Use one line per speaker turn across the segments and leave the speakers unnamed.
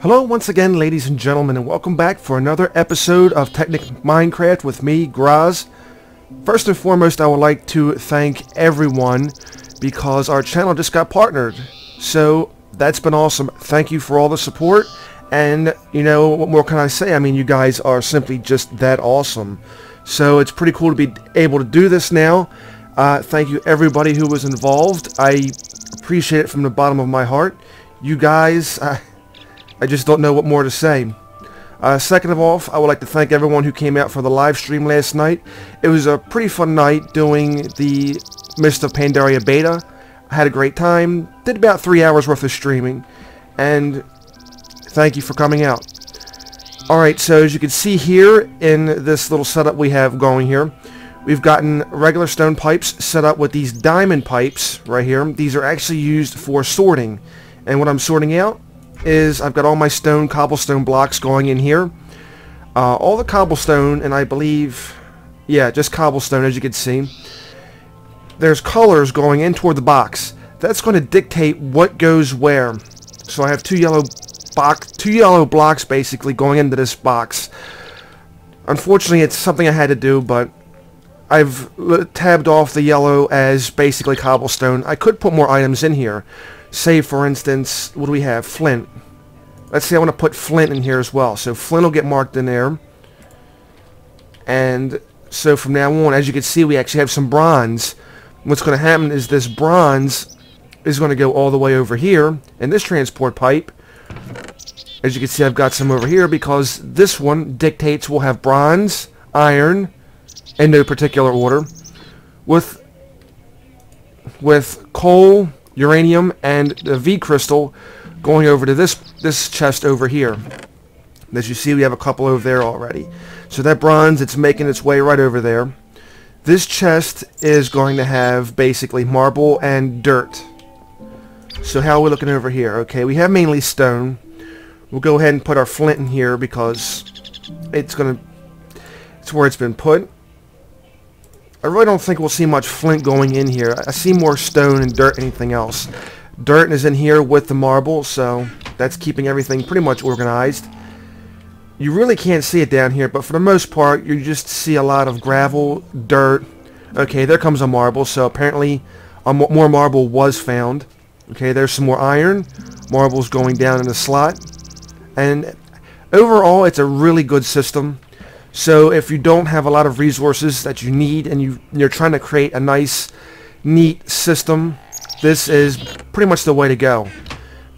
Hello once again, ladies and gentlemen, and welcome back for another episode of Technic Minecraft with me, Graz. First and foremost, I would like to thank everyone because our channel just got partnered. So that's been awesome. Thank you for all the support. And, you know, what more can I say? I mean, you guys are simply just that awesome. So it's pretty cool to be able to do this now. Thank you everybody who was involved. I appreciate it from the bottom of my heart. You guys, I just don't know what more to say. Second of all, I would like to thank everyone who came out for the live stream last night. It was a pretty fun night doing the Mist of Pandaria beta. I had a great time. Did about 3 hours worth of streaming. And thank you for coming out. Alright, so as you can see here in this little setup we have going here, we've gotten regular stone pipes set up with these diamond pipes right here. These are actually used for sorting. And what I'm sorting out is I've got all my cobblestone blocks going in here. All the cobblestone, and I believe, yeah, just cobblestone as you can see. There's colors going in toward the box. That's going to dictate what goes where. So I have two yellow blocks basically going into this box. Unfortunately, it's something I had to do, but I've tabbed off the yellow as basically cobblestone. I could put more items in here. Say, for instance, what do we have? Flint. Let's say I want to put flint in here as well. So flint will get marked in there. And so from now on, as you can see, we actually have some bronze. What's going to happen is this bronze is going to go all the way over here in this transport pipe. As you can see, I've got some over here because this one dictates we'll have bronze, iron, in no particular order, with coal, uranium, and the V crystal going over to this chest over here. As you see, we have a couple over there already. So that bronze, it's making its way right over there. This chest is going to have basically marble and dirt. So how are we looking over here? Okay, we have mainly stone. We'll go ahead and put our flint in here because it's where it's been put. I really don't think we'll see much flint going in here. I see more stone and dirt than anything else. Dirt is in here with the marble, so that's keeping everything pretty much organized. You really can't see it down here, but for the most part, you just see a lot of gravel, dirt. Okay, there comes a marble, so apparently more marble was found. Okay, there's some more iron. Marble's going down in the slot. And overall, it's a really good system. So if you don't have a lot of resources that you need and you're trying to create a nice, neat system, this is pretty much the way to go.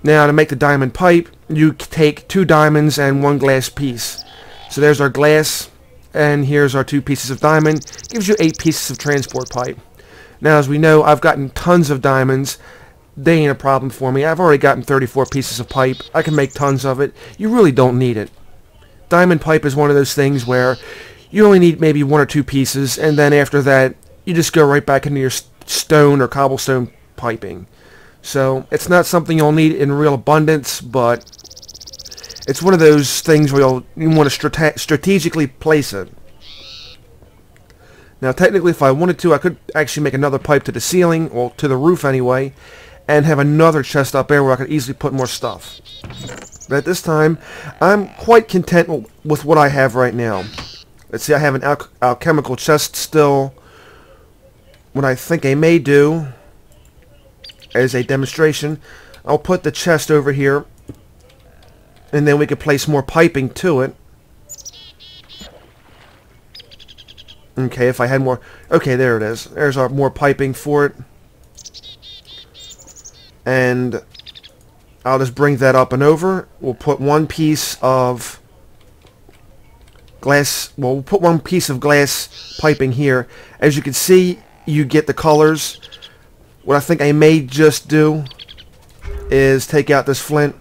Now to make the diamond pipe, you take 2 diamonds and 1 glass piece. So there's our glass, and here's our 2 pieces of diamond. Gives you 8 pieces of transport pipe. Now as we know, I've gotten tons of diamonds. They ain't a problem for me. I've already gotten 34 pieces of pipe. I can make tons of it. You really don't need it. Diamond pipe is one of those things where you only need maybe 1 or 2 pieces, and then after that, you just go right back into your stone or cobblestone piping. So it's not something you'll need in real abundance, but it's one of those things where you want to strategically place it. Now, technically, if I wanted to, I could actually make another pipe to the ceiling, or to the roof anyway, and have another chest up there where I could easily put more stuff. But at this time, I'm quite content with what I have right now. Let's see, I have an alchemical chest still. What I think I may do, as a demonstration, I'll put the chest over here, and then we can place more piping to it. Okay, if I had more... Okay, there it is. There's our more piping for it. And I'll just bring that up and over. We'll put 1 piece of glass... Well, we'll put 1 piece of glass piping here. As you can see, you get the colors. What I think I may just do is take out this flint.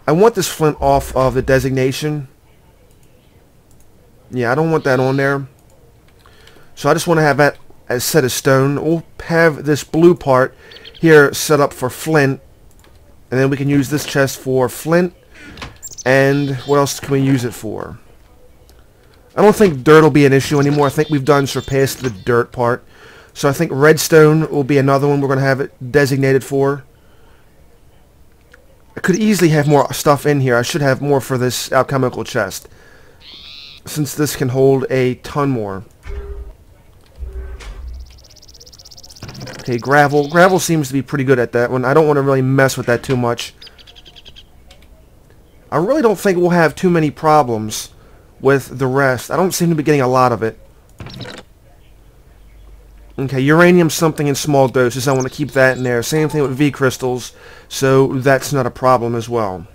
I want this flint off of the designation. Yeah, I don't want that on there. So I just want to have that as set as stone. We'll have this blue part here set up for flint. And then we can use this chest for flint. And what else can we use it for? I don't think dirt will be an issue anymore. I think we've surpassed the dirt part. So I think redstone will be another one we're going to have it designated for. I could easily have more stuff in here. I should have more for this alchemical chest, since this can hold a ton more. Okay, gravel. Gravel seems to be pretty good at that one. I don't want to really mess with that too much. I really don't think we'll have too many problems with the rest. I don't seem to be getting a lot of it. Okay, uranium something in small doses. I want to keep that in there. Same thing with V crystals, so that's not a problem as well.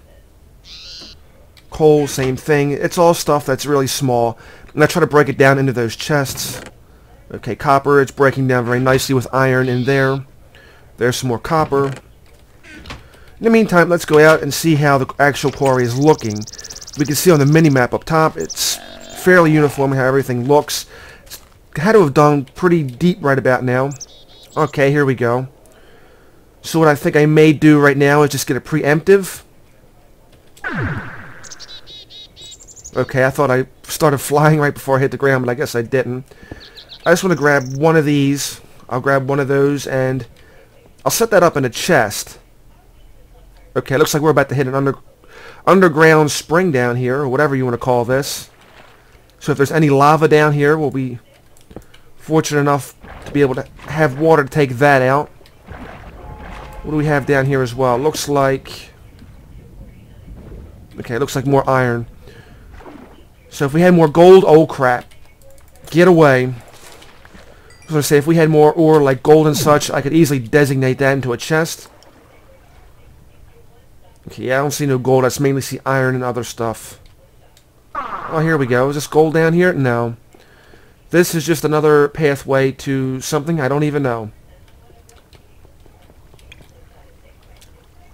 Coal, same thing. It's all stuff that's really small. And I try to break it down into those chests. Okay, copper, it's breaking down very nicely with iron in there. There's some more copper. In the meantime, let's go out and see how the actual quarry is looking. We can see on the mini-map up top, it's fairly uniform how everything looks. It's had to have done pretty deep right about now. Okay, here we go. So what I think I may do right now is just get a preemptive. Okay, I thought I started flying right before I hit the ground, but I guess I didn't. I just want to grab one of these. I'll grab one of those, and I'll set that up in a chest. Okay, looks like we're about to hit an underground spring down here, or whatever you want to call this. So if there's any lava down here, we'll be fortunate enough to be able to have water to take that out. What do we have down here as well? Looks like... Okay, looks like more iron. So if we had more gold... Oh, crap. Get away. I was going to say, if we had more ore like gold and such, I could easily designate that into a chest. Okay, yeah, I don't see no gold. I just mainly see iron and other stuff. Oh, here we go. Is this gold down here? No. This is just another pathway to something I don't even know.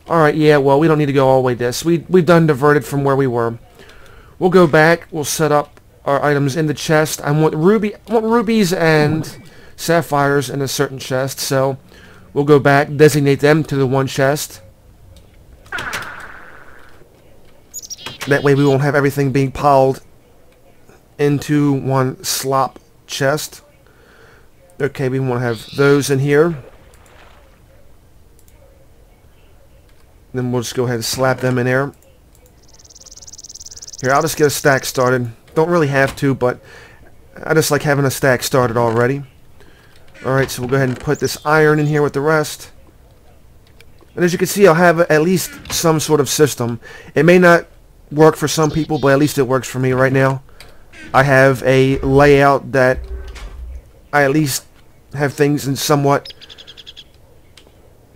Alright, yeah, well, we don't need to go all the way this. We've done diverted from where we were. We'll go back. We'll set up our items in the chest. I want rubies and sapphires in a certain chest, so we'll go back, designate them to the one chest. That way we won't have everything being piled into one slop chest. Okay, we want to have those in here. Then we'll just go ahead and slap them in there. Here, I'll just get a stack started. Don't really have to, but I just like having a stack started already. Alright, so we'll go ahead and put this iron in here with the rest. And as you can see, I'll have at least some sort of system. It may not work for some people, but at least it works for me right now. I have a layout that I at least have things in somewhat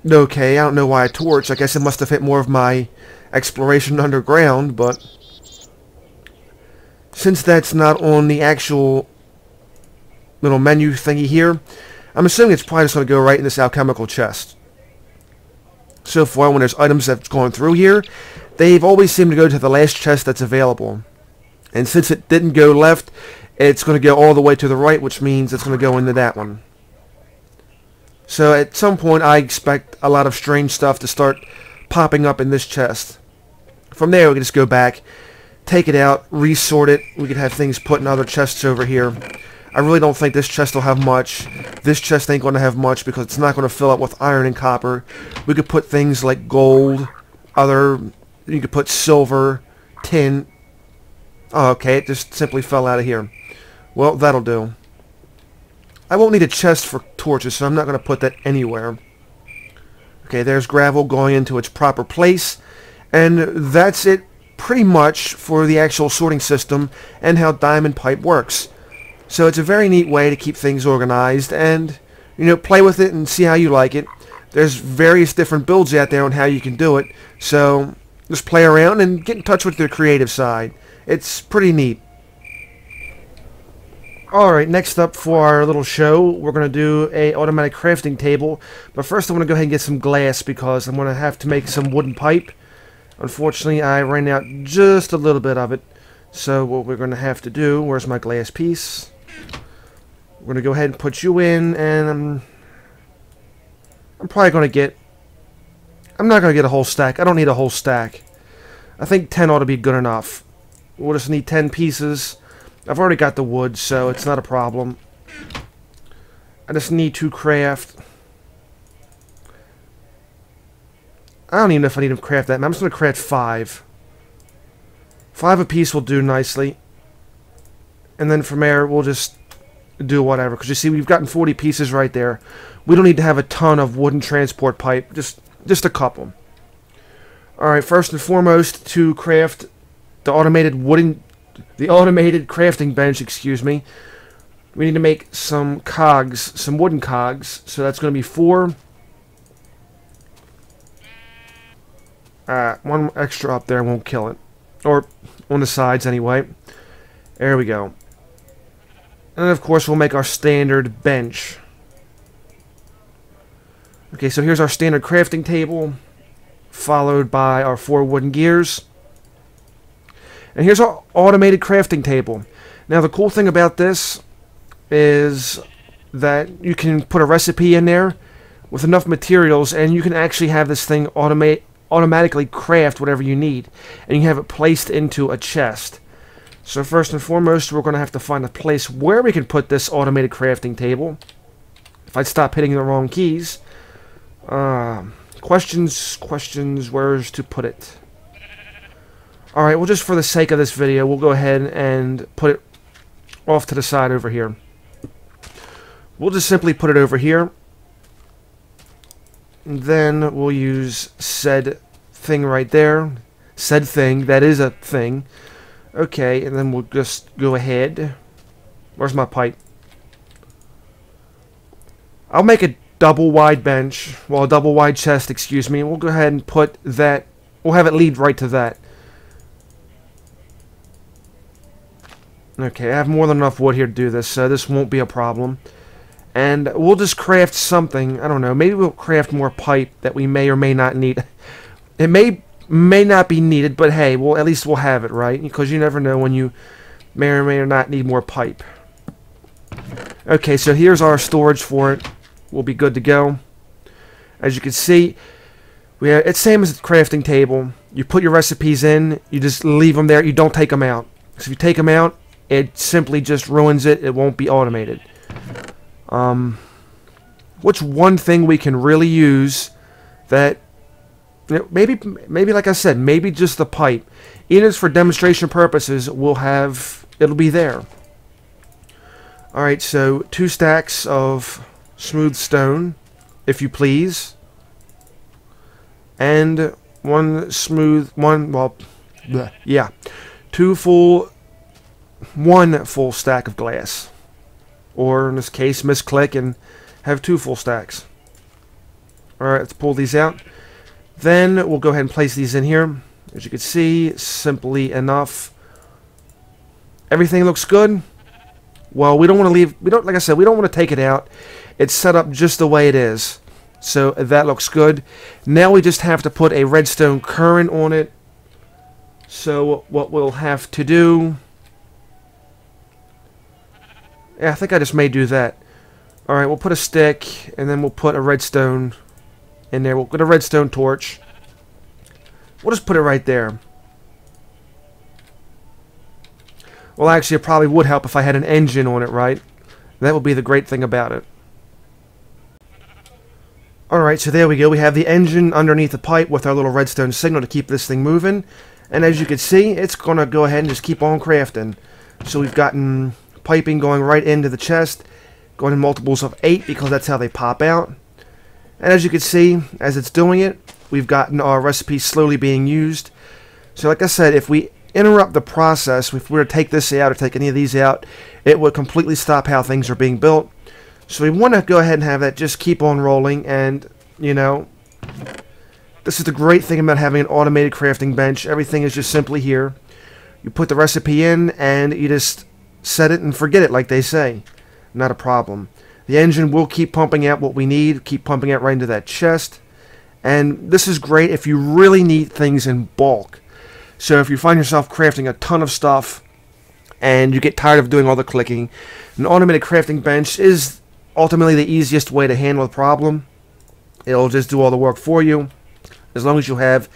okay. I don't know why a torch. I guess it must have fit more of my exploration underground, but since that's not on the actual little menu thingy here, I'm assuming it's probably just going to go right in this alchemical chest. So far, when there's items that have gone through here, they've always seemed to go to the last chest that's available. And since it didn't go left, it's going to go all the way to the right, which means it's going to go into that one. So at some point, I expect a lot of strange stuff to start popping up in this chest. From there, we can just go back, take it out, resort it. We could have things put in other chests over here. I really don't think this chest will have much. This chest ain't going to have much because it's not going to fill up with iron and copper. We could put things like gold, you could put silver, tin. Oh, okay, it just simply fell out of here. Well, that'll do. I won't need a chest for torches, so I'm not going to put that anywhere. Okay, there's gravel going into its proper place. And that's it pretty much for the actual sorting system and how diamond pipe works. So it's a very neat way to keep things organized and, you know, play with it and see how you like it. There's various different builds out there on how you can do it. So just play around and get in touch with the creative side. It's pretty neat. Alright, next up for our little show, we're going to do a automatic crafting table. But first I want to go ahead and get some glass because I'm going to have to make some wooden pipe. Unfortunately, I ran out just a little bit of it. So what we're going to have to do, where's my glass piece? We're going to go ahead and put you in, and I'm probably going to get... I'm not going to get a whole stack. I don't need a whole stack. I think 10 ought to be good enough. We'll just need 10 pieces. I've already got the wood, so it's not a problem. I just need to craft I don't even know if I need to craft that. I'm just going to craft 5. 5 apiece will do nicely. And then from there, we'll just do whatever. Because you see, we've gotten 40 pieces right there. We don't need to have a ton of wooden transport pipe. Just a couple. Alright, first and foremost, to craft the automated crafting bench, excuse me, we need to make some cogs, some wooden cogs. So that's going to be 4. One extra up there won't kill it. Or on the sides anyway. There we go. And then of course we'll make our standard bench. Okay, so here's our standard crafting table, followed by our 4 wooden gears. And here's our automated crafting table. Now the cool thing about this is that you can put a recipe in there with enough materials, and you can actually have this thing automatically craft whatever you need, and you have it placed into a chest. So first and foremost, we're going to have to find a place where we can put this automated crafting table. If I stop hitting the wrong keys. Questions, where's to put it? Alright, well, just for the sake of this video, we'll go ahead and put it off to the side over here. We'll just simply put it over here. And then we'll use said thing right there. Said thing, that is a thing. Okay, and then we'll just go ahead. Where's my pipe? I'll make a double wide bench, well, a double wide chest, excuse me. We'll go ahead and put that, we'll have it lead right to that. Okay, I have more than enough wood here to do this, so this won't be a problem. And we'll just craft something, I don't know, maybe we'll craft more pipe that we may or may not need. It may not be needed, but hey, well, at least we'll have it, right? Because you never know when you may or may not need more pipe. Okay, so here's our storage for it. We'll be good to go. As you can see, it's same as the crafting table. You put your recipes in, you just leave them there, you don't take them out. So if you take them out, it simply just ruins it. It won't be automated. What's one thing we can really use that, you know, maybe like I said, maybe just the pipe. Even if it's for demonstration purposes, it'll be there. Alright, so 2 stacks of smooth stone, if you please. And one full stack of glass. Or in this case, misclick and have 2 full stacks. Alright, let's pull these out. Then we'll go ahead and place these in here. As you can see, simply enough. Everything looks good. Well, we don't want to leave, like I said, we don't want to take it out. It's set up just the way it is. So that looks good. Now we just have to put a redstone current on it. So what we'll have to do, yeah, I think I just may do that. Alright, we'll put a stick, and then we'll put a redstone in there. We'll put a redstone torch. We'll just put it right there. Well, actually, it probably would help if I had an engine on it, right? That would be the great thing about it. Alright, so there we go. We have the engine underneath the pipe with our little redstone signal to keep this thing moving. And as you can see, it's going to go ahead and just keep on crafting. So we've gotten piping going right into the chest, going in multiples of 8 because that's how they pop out. And as you can see, as it's doing it, we've gotten our recipe slowly being used. So like I said, if we interrupt the process, if we were to take this out or take any of these out, it would completely stop how things are being built. So we want to go ahead and have that just keep on rolling. And, you know, this is the great thing about having an automated crafting bench. Everything is just simply here. You put the recipe in and you just set it and forget it, like they say. Not a problem. The engine will keep pumping out what we need, keep pumping out right into that chest. And this is great if you really need things in bulk. So if you find yourself crafting a ton of stuff and you get tired of doing all the clicking, an automated crafting bench is ultimately the easiest way to handle the problem. It'll just do all the work for you, as long as you have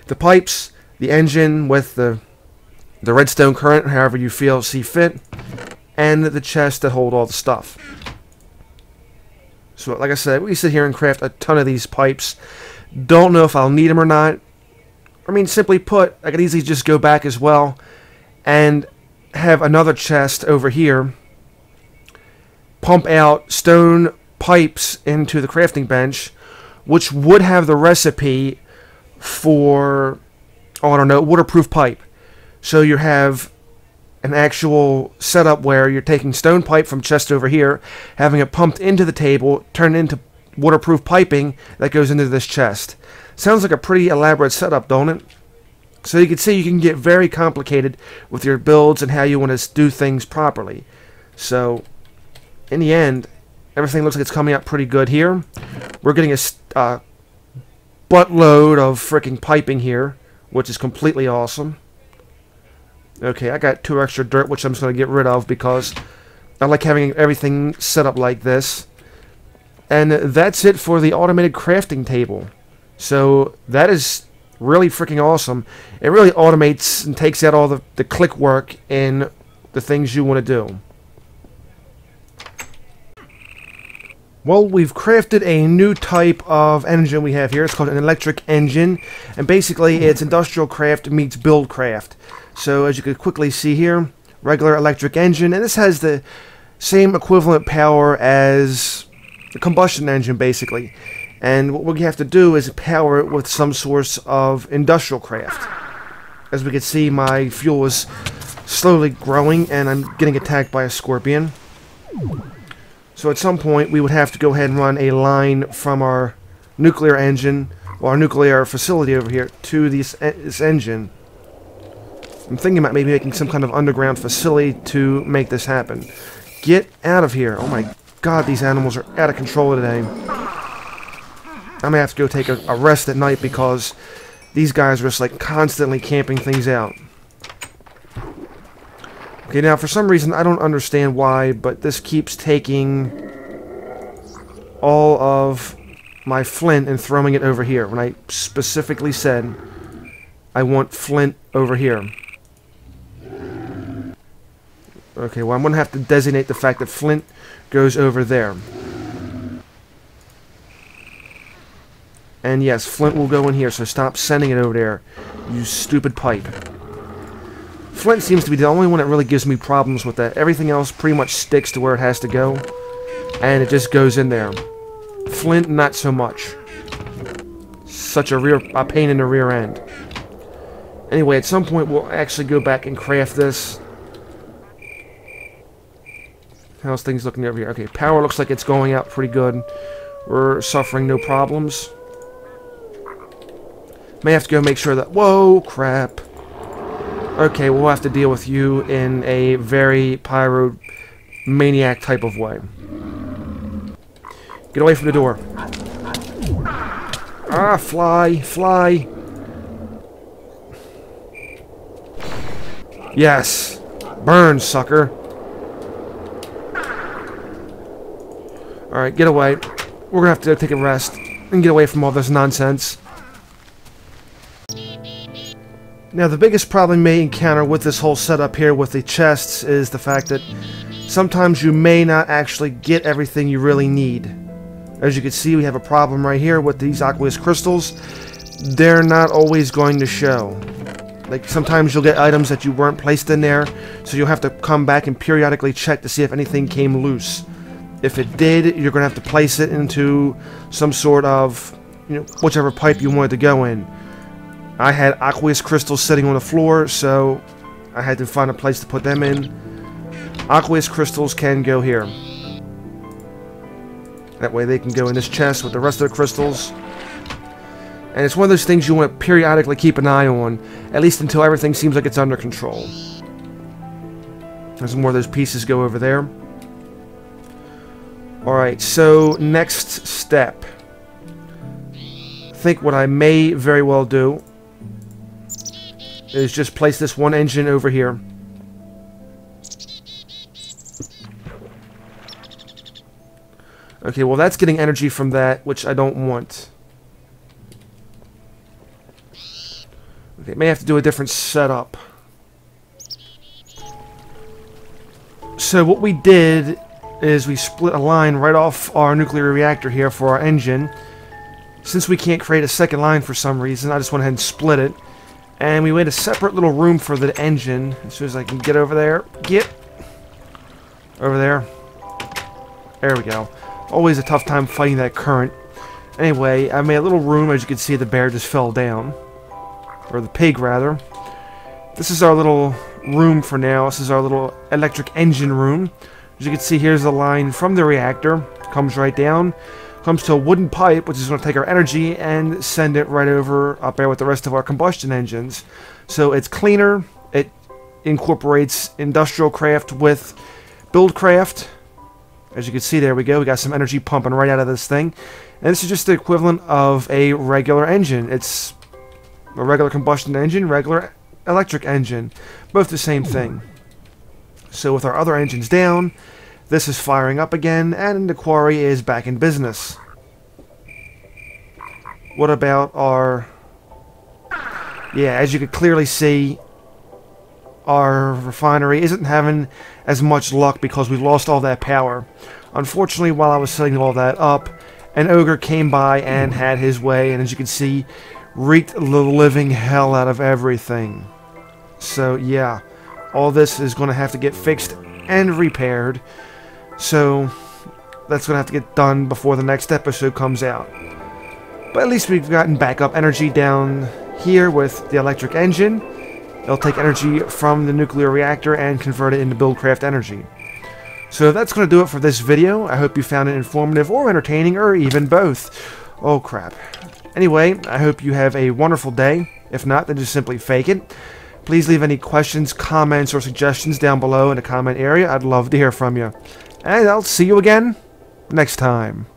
the pipes, the engine with the redstone current, however you see fit, and the chest that hold all the stuff. So like I said, we sit here and craft a ton of these pipes. Don't know if I'll need them or not. I mean, simply put, I could easily just go back as well and have another chest over here, pump out stone pipes into the crafting bench, which would have the recipe for, oh, I don't know, waterproof pipe. So you have an actual setup where you're taking stone pipe from chest over here, having it pumped into the table, turned into waterproof piping that goes into this chest. Sounds like a pretty elaborate setup, don't it? So you can see you can get very complicated with your builds and how you want to do things properly. So in the end, everything looks like it's coming out pretty good here. We're getting a buttload of freaking piping here, which is completely awesome. Okay, I got 2 extra dirt, which I'm just going to get rid of because I like having everything set up like this. And that's it for the automated crafting table. So that is really freaking awesome. It really automates and takes out all the click work in the things you want to do. Well, we've crafted a new type of engine we have here. It's called an electric engine. And basically, it's industrial craft meets build craft. So as you can quickly see here, regular electric engine. And this has the same equivalent power as the combustion engine, basically. And what we have to do is power it with some source of industrial craft. As we can see, my fuel is slowly growing, and I'm getting attacked by a scorpion. So at some point, we would have to go ahead and run a line from our nuclear engine, or our nuclear facility over here, to this engine. I'm thinking about maybe making some kind of underground facility to make this happen. Get out of here. Oh my god, these animals are out of control today. I'm going to have to go take a rest at night because these guys are just like constantly camping things out. Okay, now for some reason I don't understand why, but this keeps taking all of my flint and throwing it over here when I specifically said I want flint over here. Okay, well I'm going to have to designate the fact that flint goes over there. And yes, flint will go in here, so stop sending it over there, you stupid pipe. Flint seems to be the only one that really gives me problems with that. Everything else pretty much sticks to where it has to go, and it just goes in there. Flint, not so much. Such a pain in the rear end. Anyway, at some point we'll actually go back and craft this. How's things looking over here? Okay, power looks like it's going out pretty good. We're suffering no problems. May have to go make sure that... Whoa, crap. Okay, we'll have to deal with you in a very pyromaniac type of way. Get away from the door. Ah, fly, fly. Yes. Burn, sucker. Alright, get away. We're gonna have to take a rest and get away from all this nonsense. Now, the biggest problem you may encounter with this whole setup here with the chests is the fact that sometimes you may not actually get everything you really need. As you can see, we have a problem right here with these aqueous crystals. They're not always going to show. Like, sometimes you'll get items that you weren't placed in there, so you'll have to come back and periodically check to see if anything came loose. If it did, you're going to have to place it into some sort of, whichever pipe you wanted to go in. I had aqueous crystals sitting on the floor, so I had to find a place to put them in. Aqueous crystals can go here. That way they can go in this chest with the rest of the crystals. And it's one of those things you want to periodically keep an eye on, at least until everything seems like it's under control. There's more of those pieces go over there. Alright, so next step. I think what I may very well do is just place this one engine over here. Okay, well that's getting energy from that, which I don't want. Okay, may have to do a different setup. So what we did is we split a line right off our nuclear reactor here for our engine. Since we can't create a second line for some reason, I just went ahead and split it. And we made a separate little room for the engine. As soon as I can get over there. Get over there. There we go. Always a tough time fighting that current. Anyway, I made a little room. As you can see, the bear just fell down. Or the pig, rather. This is our little room for now. This is our little electric engine room. As you can see, here's the line from the reactor. Comes right down. Comes to a wooden pipe, which is going to take our energy and send it right over up there with the rest of our combustion engines. So it's cleaner. It incorporates industrial craft with build craft. As you can see, there we go. We got some energy pumping right out of this thing. And this is just the equivalent of a regular engine. It's a regular combustion engine, regular electric engine. Both the same thing. So with our other engines down, this is firing up again, and the quarry is back in business. What about our... Yeah, as you can clearly see, our refinery isn't having as much luck because we've lost all that power. Unfortunately, while I was setting all that up, an ogre came by and had his way, and as you can see, wreaked the living hell out of everything. So yeah, all this is going to have to get fixed and repaired. So that's going to have to get done before the next episode comes out. But at least we've gotten backup energy down here with the electric engine. It'll take energy from the nuclear reactor and convert it into Buildcraft energy. So that's going to do it for this video. I hope you found it informative or entertaining, or even both. Oh crap. Anyway, I hope you have a wonderful day. If not, then just simply fake it. Please leave any questions, comments, or suggestions down below in the comment area. I'd love to hear from you. And I'll see you again next time.